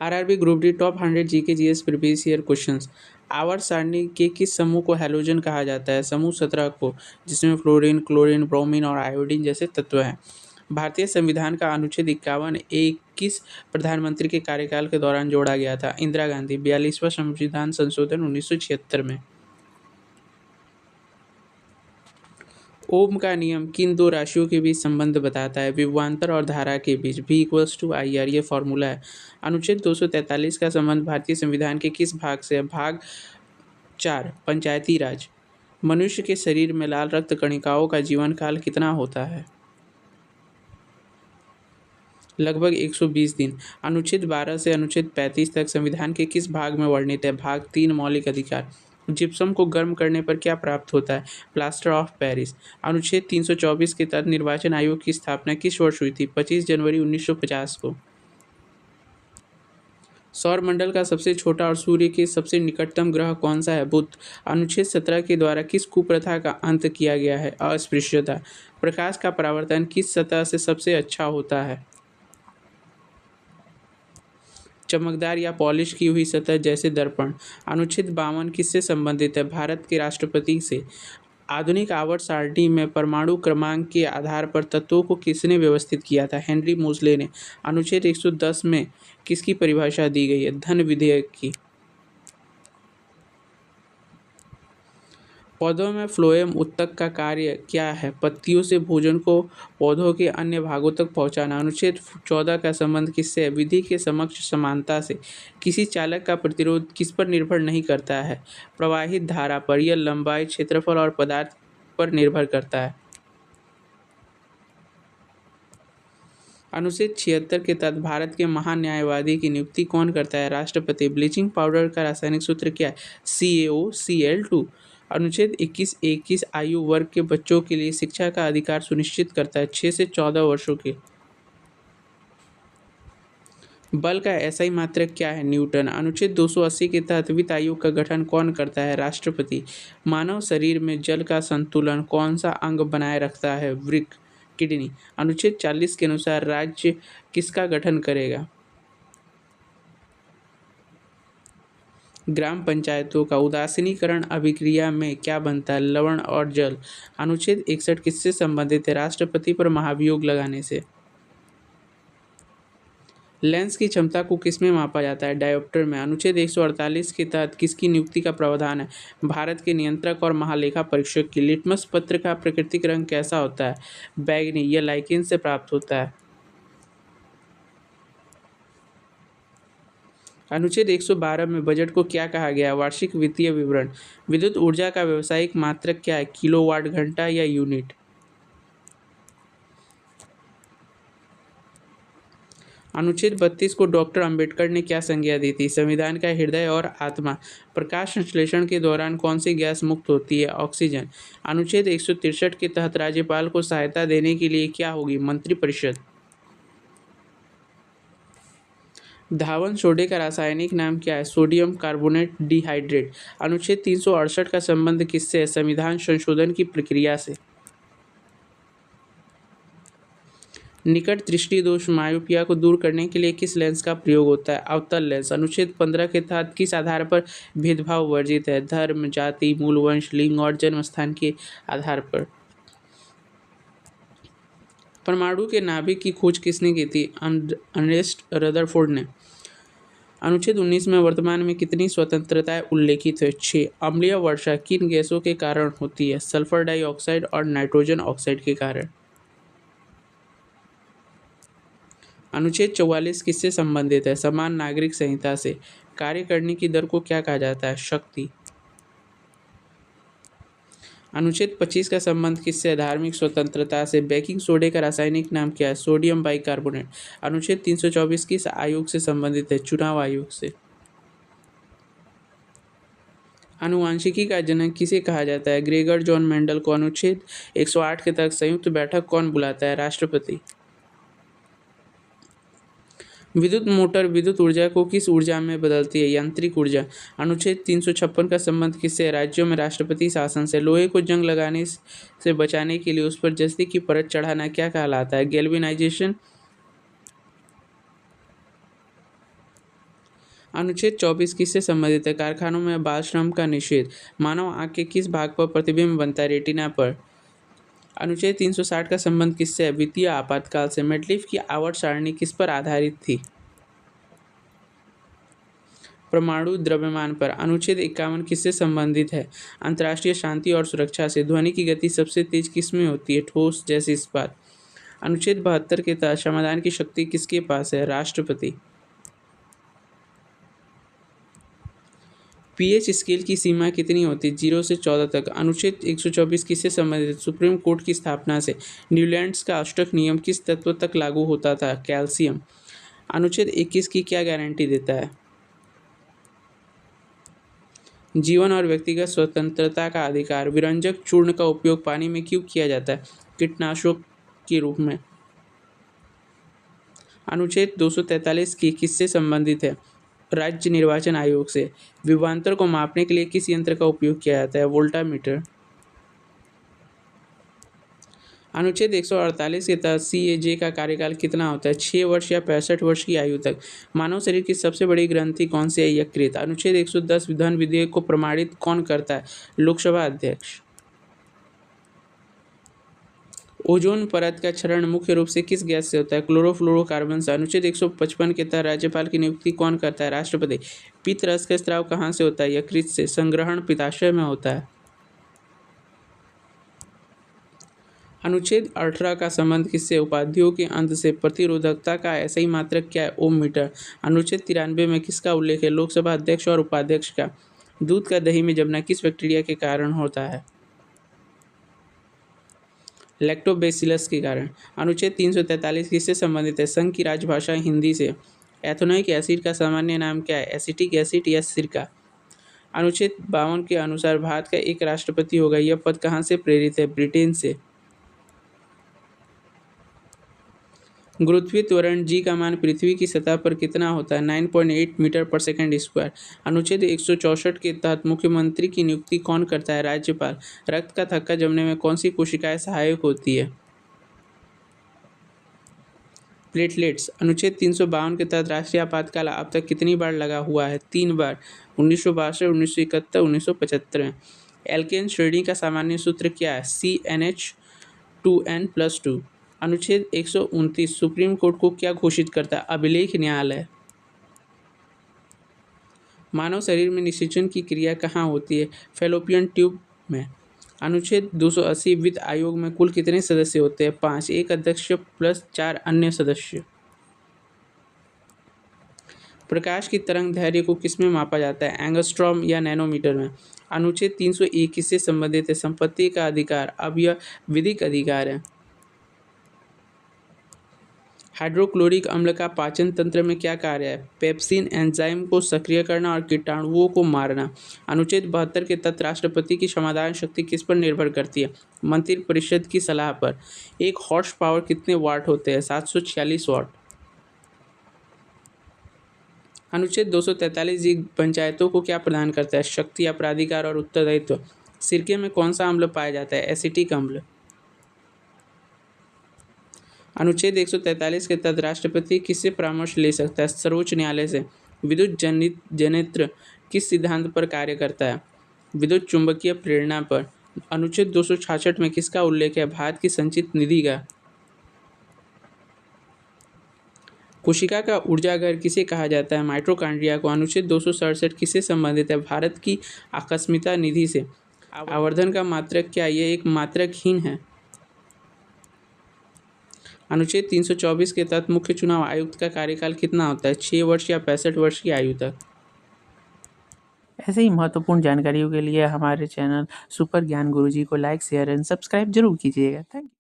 RRB group D top 100 GK GS previous year questions. आवर्त सारणी के किस समूह को हैलोजन कहा जाता है? समूह 17 को, जिसमें फ्लोरीन, क्लोरीन, ब्रोमीन और आयोडीन जैसे तत्व हैं। भारतीय संविधान का अनुच्छेद 51 किस प्रधानमंत्री के कार्यकाल के दौरान जोड़ा गया था? इंदिरा गांधी। 42वां संविधान संशोधन 1976 में। ओम का नियम किन दो राशियों के बीच संबंध बताता है? विभवांतर और धारा के बीच। V=IR ये फॉर्मूला है। अनुच्छेद 243 का संबंध भारतीय संविधान के किस भाग से है? भाग 4 पंचायती राज। मनुष्य के शरीर में लाल रक्त कणिकाओं का जीवन काल कितना होता है? लगभग 120 दिन। अनुच्छेद 12 से अनुच्छेद 35 तक संविधान के किस भाग में वर्णित है? भाग 3 मौलिक अधिकार। जिप्सम को गर्म करने पर क्या प्राप्त होता है? Plaster of Paris. अनुच्छेद 324 के तहत निर्वाचन आयोग की स्थापना किस वर्ष हुई थी? 25 जनवरी 1950 को। सौर मंडल का सबसे छोटा और सूर्य के सबसे निकटतम ग्रह कौन सा है? बुध। अनुच्छेद 17 के द्वारा किस कुप्रथा का अंत किया गया है? अस्पृश्यता। प्रकाश का परावर्तन किस सतह से सबसे अच्छा होता है? चमकदार या पॉलिश की हुई सतह जैसे दर्पण। अनुच्छेद 52 किससे संबंधित है? भारत के राष्ट्रपति से। आधुनिक आवर्त सारणी में परमाणु क्रमांक के आधार पर तत्वों को किसने व्यवस्थित किया था? हेनरी मोजले ने। अनुच्छेद 110 में किसकी परिभाषा दी गई है? धन विधेयक की। पौधों में फ्लोएम उत्तक का कार्य क्या है? पत्तियों से भोजन को पौधों के अन्य भागों तक पहुंचाना। अनुच्छेद 14 का संबंध किससे है? विधि के समक्ष समानता से। किसी चालक का प्रतिरोध किस पर निर्भर नहीं करता है? प्रवाहित धारा पर। यह लंबाई, क्षेत्रफल और पदार्थ पर निर्भर करता है। अनुच्छेद 76 के तहत भारत के महान्यायवादी की नियुक्ति कौन करता है? राष्ट्रपति। ब्लीचिंग पाउडर का रासायनिक सूत्र क्या है? CaOCl2। अनुच्छेद 21 आयु वर्ग के बच्चों के लिए शिक्षा का अधिकार सुनिश्चित करता है। 6 से 14 वर्षों के। बल का SI मात्रक क्या है? न्यूटन। अनुच्छेद 280 के तहत वित्त आयोग का गठन कौन करता है? राष्ट्रपति। मानव शरीर में जल का संतुलन कौन सा अंग बनाए रखता है? वृक्क, किडनी। अनुच्छेद 40 के अनुसार राज्य किसका गठन करेगा? ग्राम पंचायतों का। उदासीनीकरण अभिक्रिया में क्या बनता है? लवण और जल। अनुच्छेद 61 किससे संबंधित है? राष्ट्रपति पर महाभियोग लगाने से। लेंस की क्षमता को किसमें मापा जाता है? डायोप्टर में। अनुच्छेद 148 के तहत किसकी नियुक्ति का प्रावधान है? भारत के नियंत्रक और महालेखा परीक्षक की। लिटमस पत्र का प्राकृतिक रंग कैसा होता है? बैंगनी। यह लाइकेन से प्राप्त होता है। अनुच्छेद 112 में बजट को क्या कहा गया है? वार्षिक वित्तीय विवरण। विद्युत ऊर्जा का व्यावसायिक मात्रक क्या है? किलोवाट घंटा या यूनिट। अनुच्छेद 32 को डॉक्टर अंबेडकर ने क्या संज्ञा दी थी? संविधान का हृदय और आत्मा। प्रकाश संश्लेषण के दौरान कौन सी गैस मुक्त होती है? ऑक्सीजन। अनुच्छेद 163 के तहत राज्यपाल को सहायता देने के लिए क्या होगी? मंत्रिपरिषद। धावन सोडे का रासायनिक नाम क्या है? Sodium carbonate dehydrate. अनुच्छेद 368 का संबंध किससे है? संविधान संशोधन की प्रक्रिया से। निकट दृष्टि दोष मायोपिया को दूर करने के लिए किस लेंस का प्रयोग होता है? अवतल लेंस। अनुच्छेद 15 के तहत किस आधार पर भेदभाव वर्जित है? धर्म, जाति, मूल वंश, लिंग और जन्म स्थान के आधार पर। परमाणु के नाभिक की खोज किसने की थी? अर्नेस्ट रदरफोर्ड ने। अनुच्छेद 19 में वर्तमान में कितनी स्वतंत्रताएं उल्लेखित है? 6। अम्लीय वर्षा किन गैसों के कारण होती है? सल्फर डाइऑक्साइड और नाइट्रोजन ऑक्साइड के कारण। अनुच्छेद 44 किससे संबंधित है? समान नागरिक संहिता से। कार्य करने की दर को क्या कहा जाता है? शक्ति। अनुच्छेद 25 का संबंध किससे है? धार्मिक स्वतंत्रता से। बेकिंग सोडे का रासायनिक नाम क्या है? Sodium bicarbonate. अनुच्छेद 324 किस आयोग से संबंधित है? चुनाव आयोग से। आनुवांशिकी का जनक किसे कहा जाता है? ग्रेगर जॉन मेंडल को। अनुच्छेद 108 के तहत संयुक्त बैठक कौन बुलाता है? राष्ट्रपति। विद्युत मोटर विद्युत ऊर्जा को किस ऊर्जा में बदलती है? यांत्रिक ऊर्जा। अनुच्छेद 356 का संबंध किससे है? राज्यों में राष्ट्रपति शासन से। लोहे को जंग लगाने से बचाने के लिए उस पर जस्ती की परत चढ़ाना क्या कहलाता है? गैल्वेनाइजेशन। अनुच्छेद 24 किससे संबंधित है? कारखानों में बाल श्रम का निषेध। मानव आंख के किस भाग पर प्रतिबिंब बनता है? रेटिना पर। अनुच्छेद 360 का संबंध किससे है? वित्तीय आपातकाल से। मेडलिफ की आवर्त सारणी किस पर आधारित थी? परमाणु द्रव्यमान पर। अनुच्छेद 51 किससे संबंधित है? अंतर्राष्ट्रीय शांति और सुरक्षा से। ध्वनि की गति सबसे तेज किसमें होती है? ठोस जैसे इस्पात। अनुच्छेद 72 के तहत समाधान की शक्ति किसके पास है? राष्ट्रपति। पीएच स्केल की सीमा कितनी होती है? 0 से 14 तक। अनुच्छेद 124 किससे संबंधित है? सुप्रीम कोर्ट की स्थापना से। न्यूलैंड्स का अष्टक नियम किस तत्व तक लागू होता था? कैल्शियम। अनुच्छेद 21 की क्या गारंटी देता है? जीवन और व्यक्तिगत स्वतंत्रता का अधिकार। विरंजक चूर्ण का उपयोग पानी में क्यों किया जाता है? कीटनाशक के रूप में। अनुच्छेद 243 की किससे संबंधित है? राज्य निर्वाचन आयोग से। विभवांतर को मापने के लिए किस यंत्र का उपयोग किया जाता है? वोल्टामीटर। अनुच्छेद 148 के तहत सीएजे का कार्यकाल कितना होता है? 6 वर्ष या 65 वर्ष की आयु तक। मानव शरीर की सबसे बड़ी ग्रंथि कौन सी है? यकृत। अनुच्छेद 110 विधान विधेयक को प्रमाणित कौन करता है? लोकसभा अध्यक्ष। ओजोन परत का क्षरण मुख्य रूप से किस गैस से होता है? क्लोरोफ्लोरोकार्बन से। अनुच्छेद 155 के तहत राज्यपाल की नियुक्ति कौन करता है? राष्ट्रपति। पित्त रस का स्राव कहाँ से होता है? यकृत से। संग्रहण पित्ताशय में होता है। अनुच्छेद 18 का संबंध किससे? उपाधियों के अंत से। प्रतिरोधकता का ऐसा ही मात्रक क्या है? ओम मीटर। अनुच्छेद 93 में किसका उल्लेख है? लोकसभा अध्यक्ष और उपाध्यक्ष का। दूध का दही में जमना किस बैक्टीरिया के कारण होता है? लैक्टोबैसिलस के कारण। अनुच्छेद 343 किससे संबंधित है? संघ की राजभाषा हिंदी से। एथेनोइक एसिड का सामान्य नाम क्या है? एसिटिक एसिड या सिरका। अनुच्छेद 52 के अनुसार भारत का एक राष्ट्रपति होगा। यह पद कहाँ से प्रेरित है? ब्रिटेन से। गुरुत्वीय त्वरण जी का मान पृथ्वी की सतह पर कितना होता है? 9.8 मीटर पर सेकंड स्क्वायर। अनुच्छेद 164 के तहत मुख्यमंत्री की नियुक्ति कौन करता है? राज्यपाल। रक्त का थक्का जमने में कौन सी कोशिकाएं सहायक होती है? प्लेटलेट्स। अनुच्छेद 352 के तहत राष्ट्रीय आपातकाल अब तक कितनी बार लगा हुआ है? 3 बार। 1962, 1971, 1975 में। एल्केन श्रेणी का सामान्य सूत्र क्या है? CnH2n+2। अनुच्छेद 129 सुप्रीम कोर्ट को क्या घोषित करता है? अभिलेख न्यायालय। मानव शरीर में निषेचन की क्रिया कहाँ होती है? फैलोपियन ट्यूब में। अनुच्छेद 280 वित्त आयोग में कुल कितने सदस्य होते हैं? 5। एक अध्यक्ष प्लस 4 अन्य सदस्य। प्रकाश की तरंग दैर्घ्य को किसमें मापा जाता है? एंगस्ट्रॉम या नैनोमीटर में। अनुच्छेद 301 किससे संबंधित है? संपत्ति का अधिकार। अब यह विधिक अधिकार है। हाइड्रोक्लोरिक अम्ल का पाचन तंत्र में क्या कार्य है? पेप्सिन एंजाइम को सक्रिय करना और कीटाणुओं को मारना। अनुच्छेद 72 के तहत राष्ट्रपति की समाधान शक्ति किस पर निर्भर करती है? मंत्रिपरिषद की सलाह पर। एक हॉर्स पावर कितने वाट होते हैं? 746 वाट। अनुच्छेद 243 जी पंचायतों को क्या प्रदान करता है? शक्ति, अपराधिकार और उत्तरदायित्व। सिरके में कौन सा अम्ल पाया जाता है? एसिटिक अम्ल। अनुच्छेद 143 के तहत राष्ट्रपति किससे परामर्श ले सकता है? सर्वोच्च न्यायालय से। विद्युत जनित्र किस सिद्धांत पर कार्य करता है? विद्युत चुंबकीय प्रेरणा पर। अनुच्छेद 266 में किसका उल्लेख है? भारत की संचित निधि का। कोशिका का ऊर्जाघर किसे कहा जाता है? माइटोकॉन्ड्रिया को। अनुच्छेद 267 किससे संबंधित है? भारत की आकस्मिकता निधि से। आवर्धन का मात्रक क्या? यह एक मात्रकहीन है। अनुच्छेद 324 के तहत मुख्य चुनाव आयुक्त का कार्यकाल कितना होता है? 6 वर्ष या 65 वर्ष की आयु तक। ऐसे ही महत्वपूर्ण जानकारियों के लिए हमारे चैनल सुपर ज्ञान गुरुजी को लाइक, शेयर एंड सब्सक्राइब जरूर कीजिएगा। Thank you.